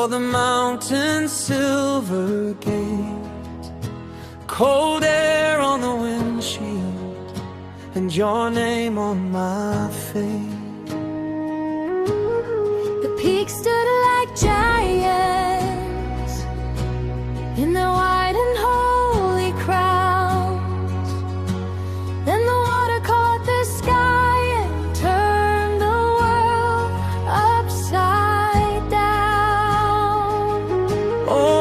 O'er the mountain's silver gate, cold air on the windshield, and your name on my face. The peaks stood like giants in their white and holy crowns. Then the water caught the sky and turned the world upside down. Oh,